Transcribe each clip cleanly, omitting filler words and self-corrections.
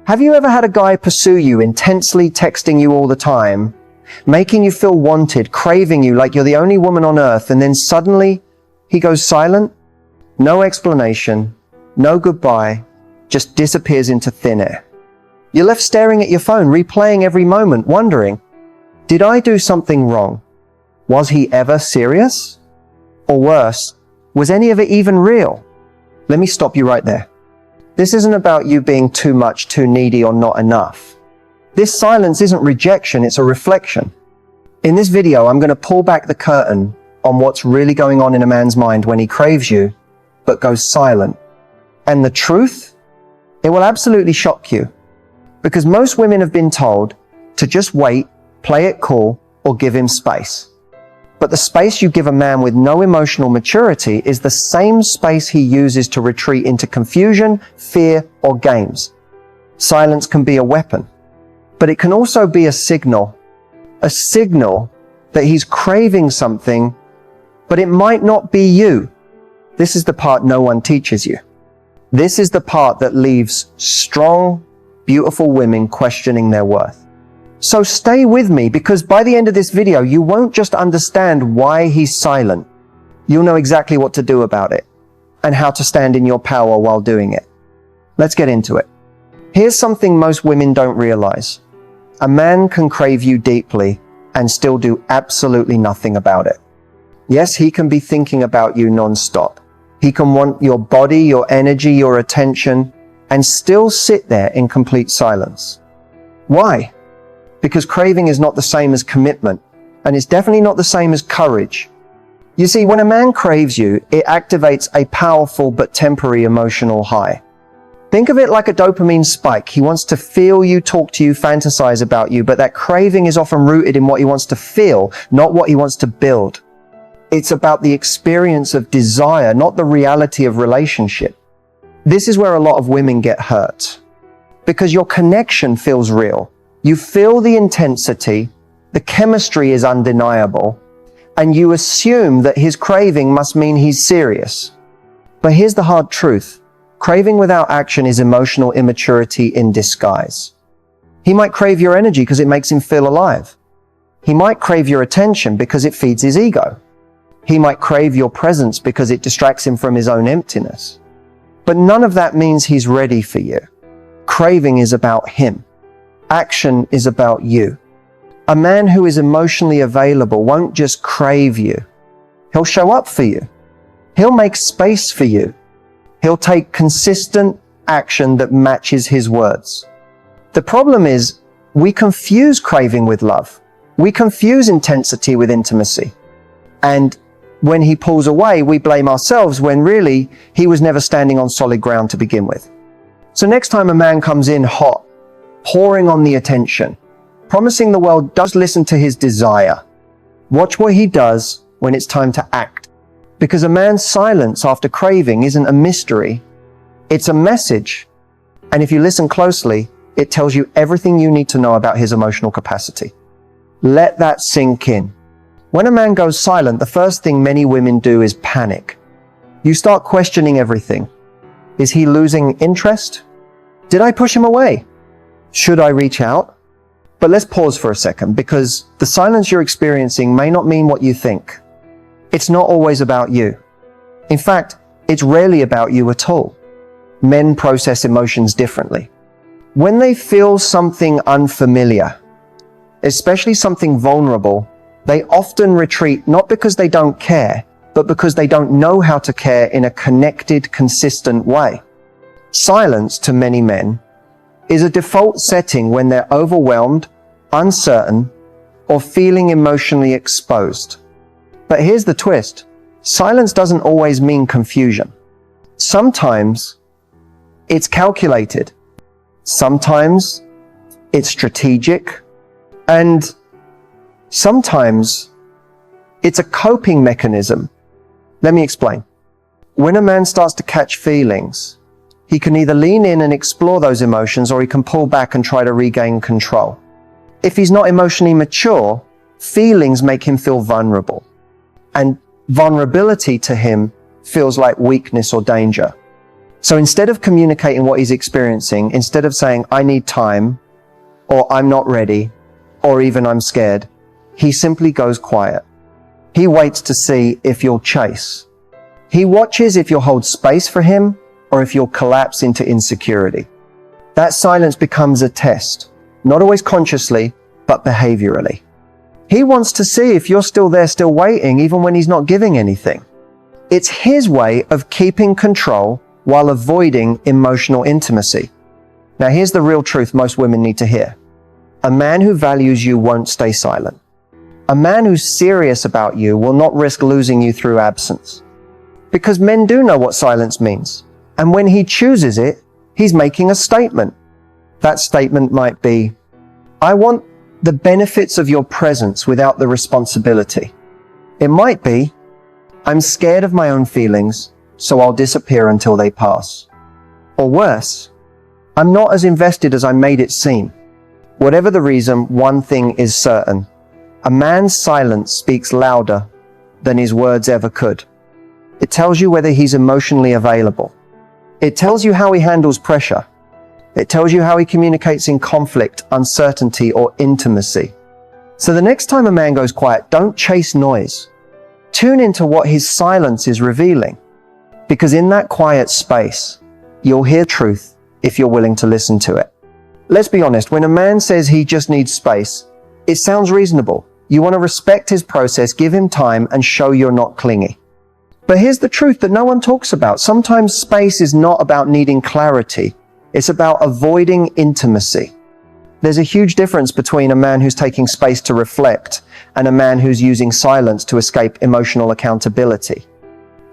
Have you ever had a guy pursue you, intensely texting you all the time, making you feel wanted, craving you like you're the only woman on earth, and then suddenly he goes silent? No explanation, no goodbye, just disappears into thin air. You're left staring at your phone, replaying every moment, wondering, did I do something wrong? Was he ever serious? Or worse, was any of it even real? Let me stop you right there. This isn't about you being too much, too needy, or not enough. This silence isn't rejection, it's a reflection. In this video, I'm going to pull back the curtain on what's really going on in a man's mind when he craves you, but goes silent. And the truth? It will absolutely shock you. Because most women have been told to just wait, play it cool, or give him space. But the space you give a man with no emotional maturity is the same space he uses to retreat into confusion, fear, or games. Silence can be a weapon, but it can also be a signal that he's craving something, but it might not be you. This is the part no one teaches you. This is the part that leaves strong, beautiful women questioning their worth. So stay with me, because by the end of this video, you won't just understand why he's silent. You'll know exactly what to do about it and how to stand in your power while doing it. Let's get into it. Here's something most women don't realize. A man can crave you deeply and still do absolutely nothing about it. Yes, he can be thinking about you non-stop. He can want your body, your energy, your attention, and still sit there in complete silence. Why? Because craving is not the same as commitment, and it's definitely not the same as courage. You see, when a man craves you, it activates a powerful but temporary emotional high. Think of it like a dopamine spike. He wants to feel you, talk to you, fantasize about you, but that craving is often rooted in what he wants to feel, not what he wants to build. It's about the experience of desire, not the reality of relationship. This is where a lot of women get hurt, because your connection feels real. You feel the intensity, the chemistry is undeniable, and you assume that his craving must mean he's serious. But here's the hard truth. Craving without action is emotional immaturity in disguise. He might crave your energy because it makes him feel alive. He might crave your attention because it feeds his ego. He might crave your presence because it distracts him from his own emptiness. But none of that means he's ready for you. Craving is about him. Action is about you. A man who is emotionally available won't just crave you. He'll show up for you. He'll make space for you. He'll take consistent action that matches his words. The problem is, we confuse craving with love. We confuse intensity with intimacy. And when he pulls away, we blame ourselves when really he was never standing on solid ground to begin with. So next time a man comes in hot, pouring on the attention, promising the world, does listen to his desire. Watch what he does when it's time to act. Because a man's silence after craving isn't a mystery. It's a message. And if you listen closely, it tells you everything you need to know about his emotional capacity. Let that sink in. When a man goes silent, the first thing many women do is panic. You start questioning everything. Is he losing interest? Did I push him away? Should I reach out? But let's pause for a second, because the silence you're experiencing may not mean what you think. It's not always about you. In fact, it's rarely about you at all. Men process emotions differently. When they feel something unfamiliar, especially something vulnerable, they often retreat not because they don't care, but because they don't know how to care in a connected, consistent way. Silence, to many men, is a default setting when they're overwhelmed, uncertain, or feeling emotionally exposed. But here's the twist. Silence doesn't always mean confusion. Sometimes it's calculated. Sometimes it's strategic. And sometimes it's a coping mechanism. Let me explain. When a man starts to catch feelings, he can either lean in and explore those emotions, or he can pull back and try to regain control. If he's not emotionally mature, feelings make him feel vulnerable. And vulnerability to him feels like weakness or danger. So instead of communicating what he's experiencing, instead of saying, I need time, or I'm not ready, or even I'm scared, he simply goes quiet. He waits to see if you'll chase. He watches if you'll hold space for him, or if you'll collapse into insecurity. That silence becomes a test, not always consciously, but behaviorally. He wants to see if you're still there, still waiting, even when he's not giving anything. It's his way of keeping control while avoiding emotional intimacy. Now here's the real truth most women need to hear. A man who values you won't stay silent. A man who's serious about you will not risk losing you through absence. Because men do know what silence means. And when he chooses it, he's making a statement. That statement might be, I want the benefits of your presence without the responsibility. It might be, I'm scared of my own feelings, so I'll disappear until they pass. Or worse, I'm not as invested as I made it seem. Whatever the reason, one thing is certain. A man's silence speaks louder than his words ever could. It tells you whether he's emotionally available. It tells you how he handles pressure. It tells you how he communicates in conflict, uncertainty, or intimacy. So the next time a man goes quiet, don't chase noise. Tune into what his silence is revealing. Because in that quiet space, you'll hear truth if you're willing to listen to it. Let's be honest, when a man says he just needs space, it sounds reasonable. You want to respect his process, give him time, and show you're not clingy. But here's the truth that no one talks about. Sometimes space is not about needing clarity. It's about avoiding intimacy. There's a huge difference between a man who's taking space to reflect and a man who's using silence to escape emotional accountability.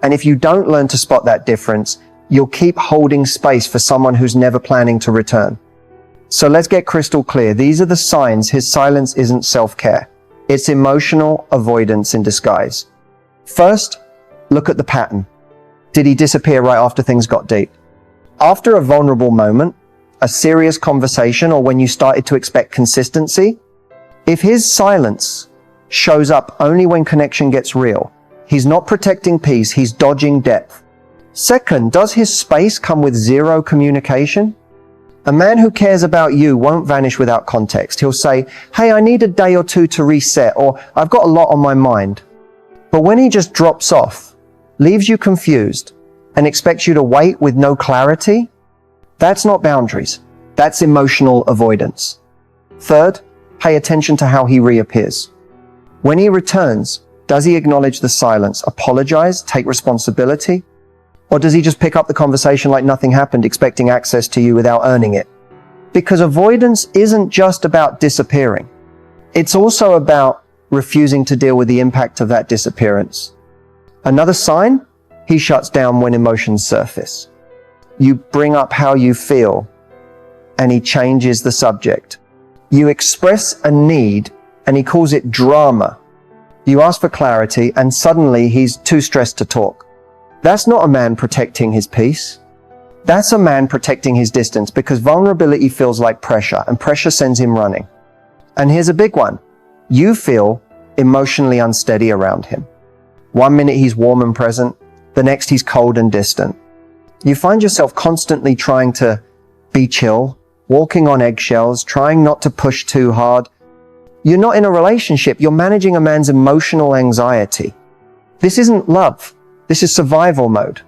And if you don't learn to spot that difference, you'll keep holding space for someone who's never planning to return. So let's get crystal clear. These are the signs his silence isn't self-care. It's emotional avoidance in disguise. First, look at the pattern. Did he disappear right after things got deep? After a vulnerable moment, a serious conversation, or when you started to expect consistency? If his silence shows up only when connection gets real, he's not protecting peace, he's dodging depth. Second, does his space come with zero communication? A man who cares about you won't vanish without context. He'll say, hey, I need a day or two to reset, or I've got a lot on my mind. But when he just drops off, leaves you confused, and expects you to wait with no clarity, that's not boundaries. That's emotional avoidance. Third, pay attention to how he reappears. When he returns, does he acknowledge the silence, apologize, take responsibility? Or does he just pick up the conversation like nothing happened, expecting access to you without earning it? Because avoidance isn't just about disappearing. It's also about refusing to deal with the impact of that disappearance. Another sign, he shuts down when emotions surface. You bring up how you feel, and he changes the subject. You express a need, and he calls it drama. You ask for clarity, and suddenly he's too stressed to talk. That's not a man protecting his peace. That's a man protecting his distance, because vulnerability feels like pressure, and pressure sends him running. And here's a big one. You feel emotionally unsteady around him. One minute he's warm and present, the next he's cold and distant. You find yourself constantly trying to be chill, walking on eggshells, trying not to push too hard. You're not in a relationship, you're managing a man's emotional anxiety. This isn't love, this is survival mode.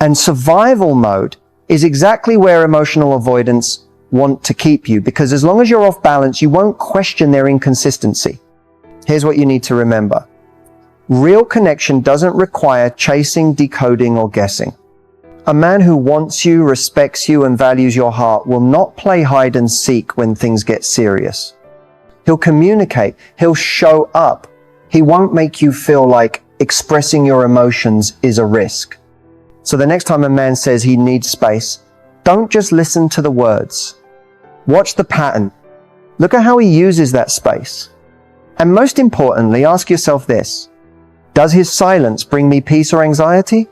And survival mode is exactly where emotional avoidance want to keep you, because as long as you're off balance, you won't question their inconsistency. Here's what you need to remember. Real connection doesn't require chasing, decoding, or guessing. A man who wants you, respects you, and values your heart will not play hide and seek when things get serious. He'll communicate, he'll show up. He won't make you feel like expressing your emotions is a risk. So the next time a man says he needs space, don't just listen to the words. Watch the pattern. Look at how he uses that space. And most importantly, ask yourself this. Does his silence bring me peace or anxiety?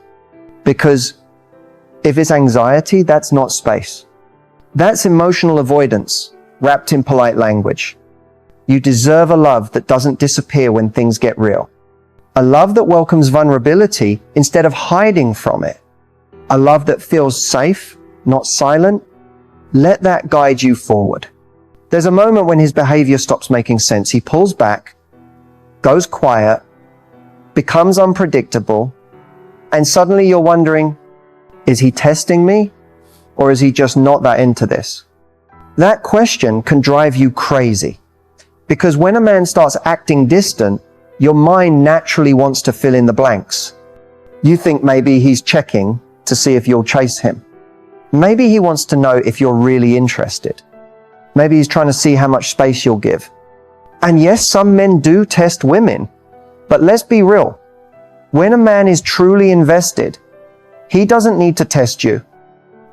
Because if it's anxiety, that's not space. That's emotional avoidance, wrapped in polite language. You deserve a love that doesn't disappear when things get real. A love that welcomes vulnerability instead of hiding from it. a love that feels safe, not silent, let that guide you forward. There's a moment when his behavior stops making sense. He pulls back, goes quiet, becomes unpredictable, and suddenly you're wondering, is he testing me? Or is he just not that into this? That question can drive you crazy. Because when a man starts acting distant, your mind naturally wants to fill in the blanks. You think maybe he's checking to see if you'll chase him. Maybe he wants to know if you're really interested. Maybe he's trying to see how much space you'll give. And yes, some men do test women. But let's be real. When a man is truly invested, he doesn't need to test you.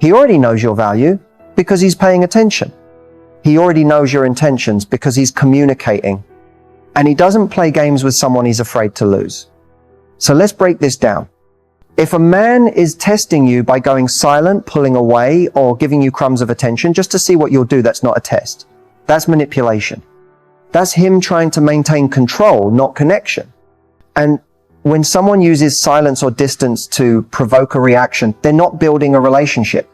He already knows your value because he's paying attention. He already knows your intentions because he's communicating. And he doesn't play games with someone he's afraid to lose. So let's break this down. If a man is testing you by going silent, pulling away, or giving you crumbs of attention just to see what you'll do, that's not a test. That's manipulation. That's him trying to maintain control, not connection. And when someone uses silence or distance to provoke a reaction, they're not building a relationship.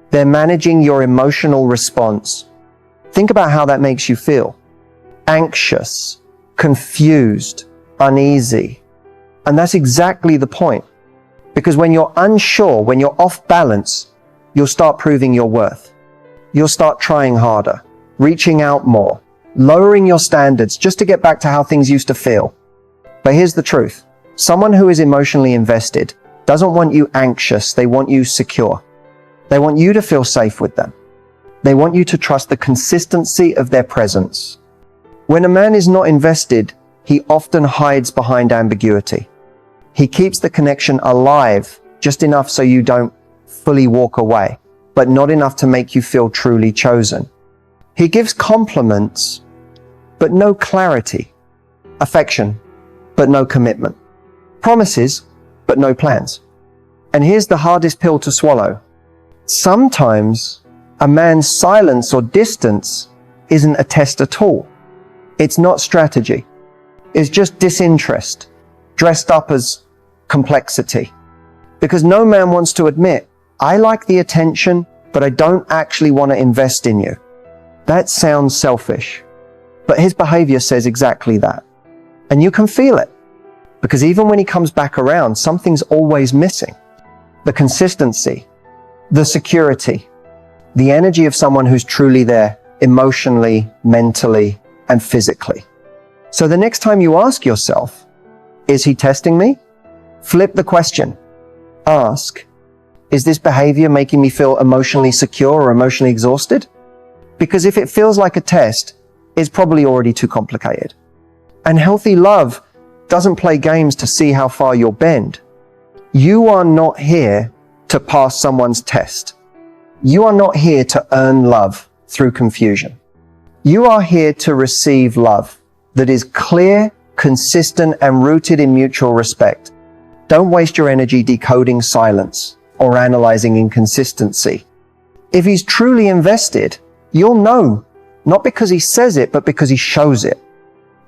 They're managing your emotional response. Think about how that makes you feel. Anxious, confused, uneasy. And that's exactly the point. Because when you're unsure, when you're off balance, you'll start proving your worth. You'll start trying harder, reaching out more, lowering your standards just to get back to how things used to feel. But here's the truth. Someone who is emotionally invested doesn't want you anxious. They want you secure. They want you to feel safe with them. They want you to trust the consistency of their presence. When a man is not invested, he often hides behind ambiguity. He keeps the connection alive just enough so you don't fully walk away, but not enough to make you feel truly chosen. He gives compliments, but no clarity. Affection, but no commitment. Promises, but no plans. And here's the hardest pill to swallow. Sometimes a man's silence or distance isn't a test at all. It's not strategy. It's just disinterest, dressed up as complexity. Because no man wants to admit, I like the attention, but I don't actually want to invest in you. That sounds selfish. But his behavior says exactly that. And you can feel it. Because even when he comes back around, something's always missing. The consistency, the security, the energy of someone who's truly there, emotionally, mentally, and physically. So the next time you ask yourself, is he testing me? Flip the question. Ask, is this behavior making me feel emotionally secure or emotionally exhausted? Because if it feels like a test, it's probably already too complicated. And healthy love doesn't play games to see how far you'll bend. You are not here to pass someone's test. You are not here to earn love through confusion. You are here to receive love that is clear, consistent, and rooted in mutual respect. Don't waste your energy decoding silence or analyzing inconsistency. If he's truly invested, you'll know, not because he says it, but because he shows it.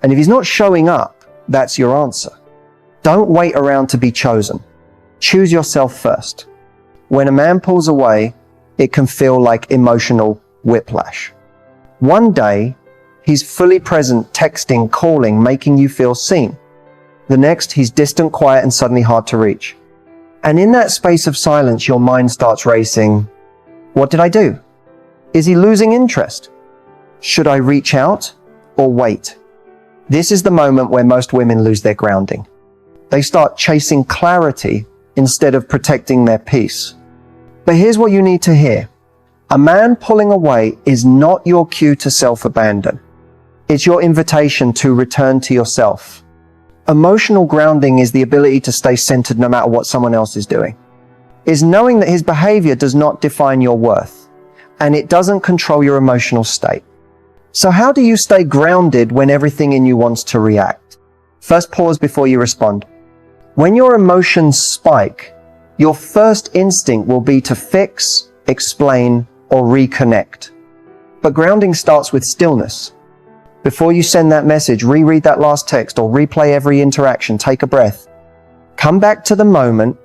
And if he's not showing up, that's your answer. Don't wait around to be chosen. Choose yourself first. When a man pulls away, it can feel like emotional whiplash. One day, he's fully present, texting, calling, making you feel seen. The next, he's distant, quiet, and suddenly hard to reach. And in that space of silence, your mind starts racing. What did I do? Is he losing interest? Should I reach out or wait? This is the moment where most women lose their grounding. They start chasing clarity instead of protecting their peace. But here's what you need to hear. A man pulling away is not your cue to self-abandon. It's your invitation to return to yourself. Emotional grounding is the ability to stay centered no matter what someone else is doing. It's knowing that his behavior does not define your worth, and it doesn't control your emotional state. So how do you stay grounded when everything in you wants to react? First, pause before you respond. When your emotions spike, your first instinct will be to fix, explain, or reconnect. But grounding starts with stillness. Before you send that message, reread that last text or replay every interaction, take a breath. Come back to the moment.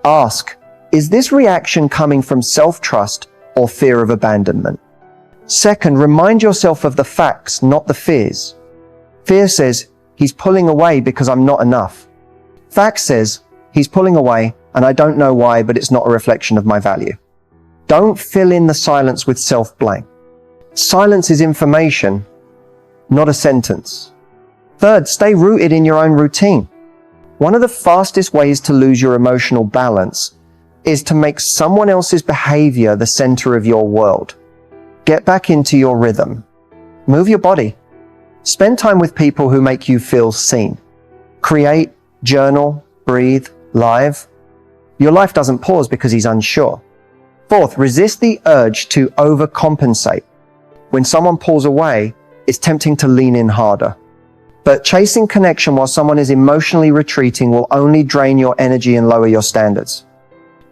Ask, Is this reaction coming from self-trust or fear of abandonment? Second, remind yourself of the facts, not the fears. Fear says, he's pulling away because I'm not enough. Fact says, he's pulling away and I don't know why, but it's not a reflection of my value. Don't fill in the silence with self-blame. Silence is information, not a sentence. Third, stay rooted in your own routine. One of the fastest ways to lose your emotional balance is to make someone else's behavior the center of your world. Get back into your rhythm. Move your body. Spend time with people who make you feel seen. Create, journal, breathe, live. Your life doesn't pause because he's unsure. Fourth, resist the urge to overcompensate. When someone pulls away, it's tempting to lean in harder. But chasing connection while someone is emotionally retreating will only drain your energy and lower your standards.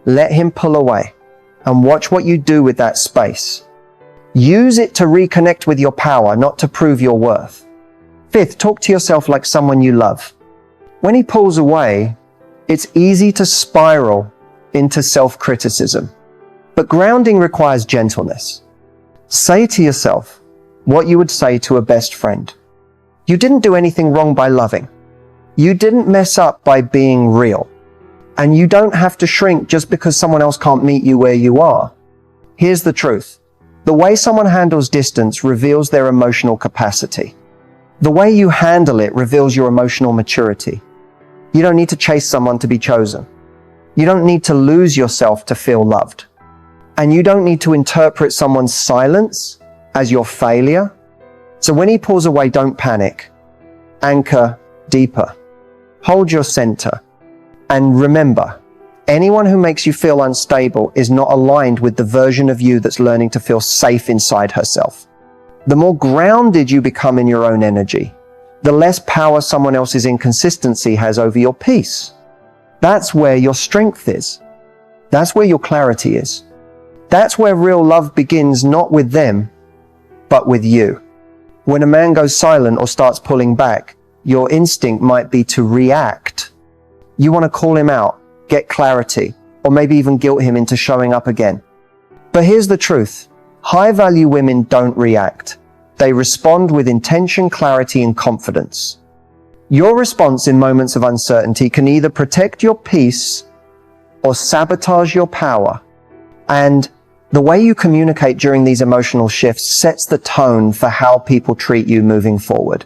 Let him pull away and watch what you do with that space. Use it to reconnect with your power, not to prove your worth. Fifth, talk to yourself like someone you love. When he pulls away, it's easy to spiral into self-criticism. But grounding requires gentleness. Say to yourself what you would say to a best friend. You didn't do anything wrong by loving. You didn't mess up by being real. And you don't have to shrink just because someone else can't meet you where you are. Here's the truth. The way someone handles distance reveals their emotional capacity. The way you handle it reveals your emotional maturity. You don't need to chase someone to be chosen. You don't need to lose yourself to feel loved. And you don't need to interpret someone's silence as your failure. So when he pulls away, don't panic. Anchor deeper. Hold your center. And remember, anyone who makes you feel unstable is not aligned with the version of you that's learning to feel safe inside herself. The more grounded you become in your own energy, the less power someone else's inconsistency has over your peace. That's where your strength is. That's where your clarity is. That's where real love begins, not with them, but with you. When a man goes silent or starts pulling back, your instinct might be to react. You want to call him out, get clarity, or maybe even guilt him into showing up again. But here's the truth. High-value women don't react. They respond with intention, clarity, and confidence. Your response in moments of uncertainty can either protect your peace or sabotage your power. And the way you communicate during these emotional shifts sets the tone for how people treat you moving forward.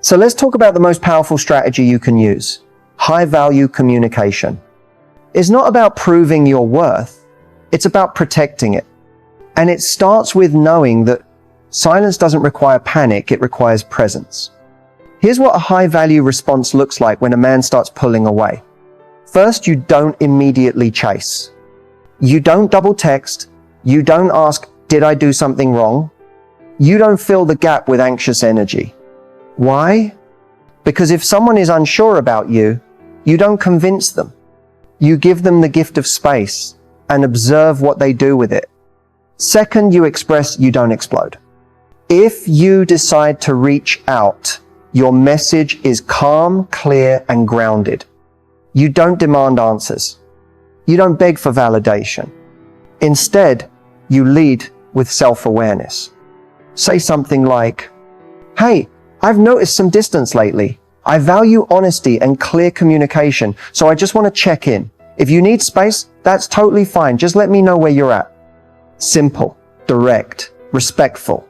So let's talk about the most powerful strategy you can use. High-value communication. It's not about proving your worth. It's about protecting it. And it starts with knowing that silence doesn't require panic, it requires presence. Here's what a high-value response looks like when a man starts pulling away. First, you don't immediately chase. You don't double text. You don't ask, did I do something wrong? You don't fill the gap with anxious energy. Why? Because if someone is unsure about you, you don't convince them. You give them the gift of space and observe what they do with it. Second, you express, you don't explode. If you decide to reach out, your message is calm, clear, and grounded. You don't demand answers. You don't beg for validation. Instead, you lead with self-awareness. Say something like, hey, I've noticed some distance lately. I value honesty and clear communication, so I just want to check in. If you need space, that's totally fine. Just let me know where you're at. Simple, direct, respectful.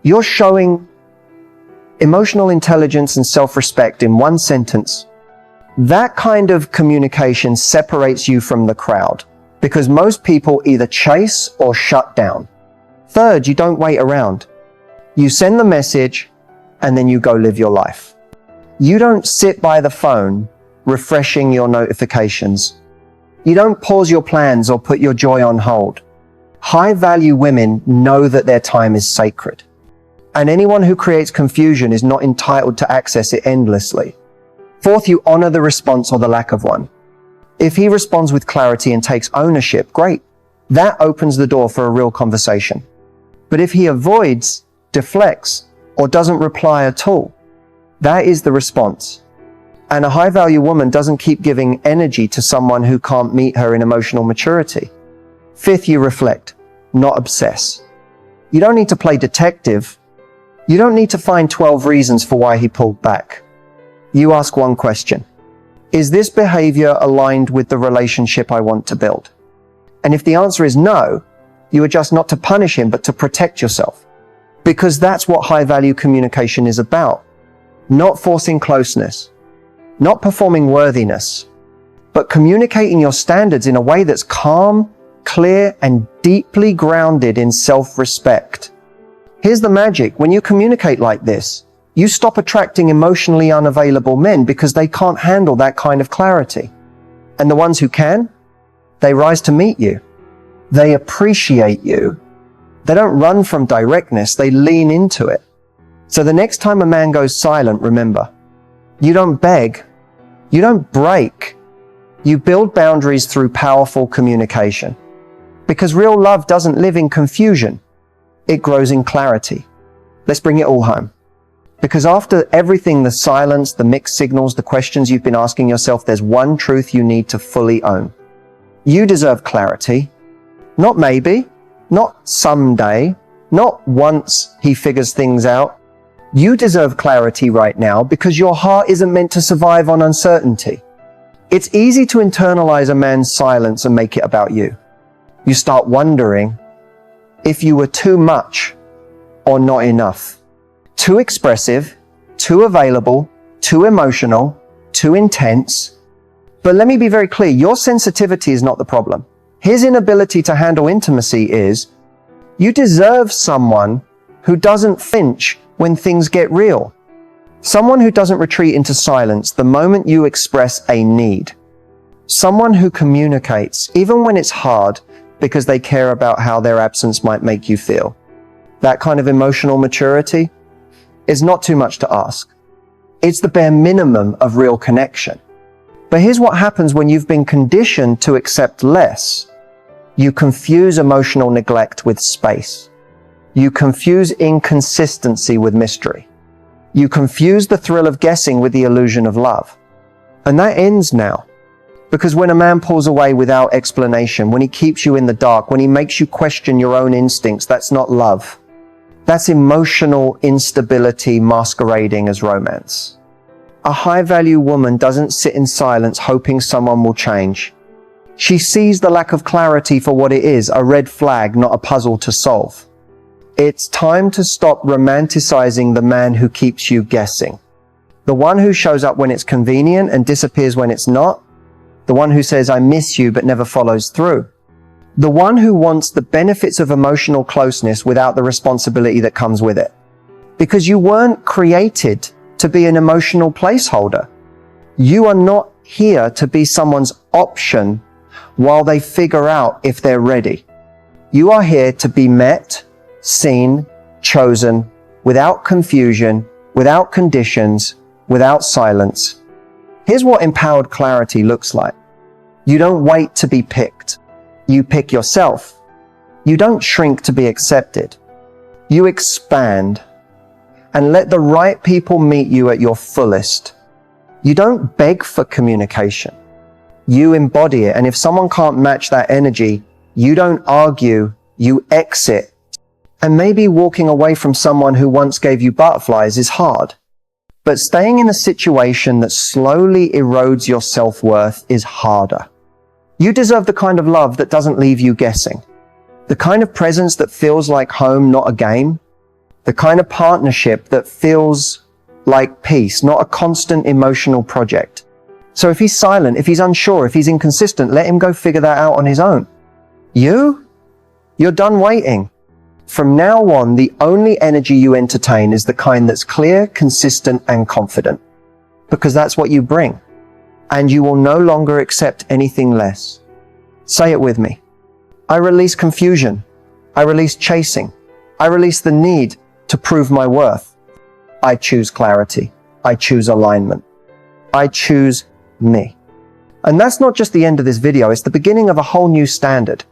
You're showing emotional intelligence and self-respect in one sentence. That kind of communication separates you from the crowd because most people either chase or shut down. Third, you don't wait around. You send the message and then you go live your life. You don't sit by the phone refreshing your notifications. You don't pause your plans or put your joy on hold. High-value women know that their time is sacred. And anyone who creates confusion is not entitled to access it endlessly. Fourth, you honor the response or the lack of one. If he responds with clarity and takes ownership, great. That opens the door for a real conversation. But if he avoids, deflects, or doesn't reply at all, that is the response. And a high-value woman doesn't keep giving energy to someone who can't meet her in emotional maturity. Fifth, you reflect, not obsess. You don't need to play detective. You don't need to find 12 reasons for why he pulled back. You ask one question. Is this behavior aligned with the relationship I want to build? And if the answer is no, you adjust not to punish him, but to protect yourself. Because that's what high-value communication is about. Not forcing closeness, not performing worthiness, but communicating your standards in a way that's calm, clear, and deeply grounded in self-respect. Here's the magic. When you communicate like this, you stop attracting emotionally unavailable men because they can't handle that kind of clarity. And the ones who can, they rise to meet you. They appreciate you. They don't run from directness, they lean into it. So the next time a man goes silent, remember, you don't beg, you don't break, you build boundaries through powerful communication. Because real love doesn't live in confusion, it grows in clarity. Let's bring it all home. Because after everything, the silence, the mixed signals, the questions you've been asking yourself, there's one truth you need to fully own. You deserve clarity. Not maybe, not someday, not once he figures things out. You deserve clarity right now because your heart isn't meant to survive on uncertainty. It's easy to internalize a man's silence and make it about you. You start wondering if you were too much or not enough. Too expressive, too available, too emotional, too intense. But let me be very clear, your sensitivity is not the problem. His inability to handle intimacy is. You deserve someone who doesn't flinch when things get real. Someone who doesn't retreat into silence the moment you express a need. Someone who communicates, even when it's hard, because they care about how their absence might make you feel. That kind of emotional maturity is not too much to ask. It's the bare minimum of real connection. But here's what happens when you've been conditioned to accept less. You confuse emotional neglect with space. You confuse inconsistency with mystery. You confuse the thrill of guessing with the illusion of love. And that ends now. Because when a man pulls away without explanation, when he keeps you in the dark, when he makes you question your own instincts, that's not love. That's emotional instability masquerading as romance. A high-value woman doesn't sit in silence hoping someone will change. She sees the lack of clarity for what it is, a red flag, not a puzzle to solve. It's time to stop romanticizing the man who keeps you guessing. The one who shows up when it's convenient and disappears when it's not. The one who says, I miss you, but never follows through. The one who wants the benefits of emotional closeness without the responsibility that comes with it. Because you weren't created to be an emotional placeholder. You are not here to be someone's option while they figure out if they're ready. You are here to be met, seen, chosen, without confusion, without conditions, without silence. Here's what empowered clarity looks like. You don't wait to be picked. You pick yourself. You don't shrink to be accepted. You expand and let the right people meet you at your fullest. You don't beg for communication. You embody it. And if someone can't match that energy, you don't argue, you exit. And maybe walking away from someone who once gave you butterflies is hard. But staying in a situation that slowly erodes your self-worth is harder. You deserve the kind of love that doesn't leave you guessing. The kind of presence that feels like home, not a game. The kind of partnership that feels like peace, not a constant emotional project. So if he's silent, if he's unsure, if he's inconsistent, let him go figure that out on his own. You're done waiting. From now on, the only energy you entertain is the kind that's clear, consistent, and confident. Because that's what you bring. And you will no longer accept anything less. Say it with me. I release confusion. I release chasing. I release the need to prove my worth. I choose clarity. I choose alignment. I choose me. And that's not just the end of this video, it's the beginning of a whole new standard.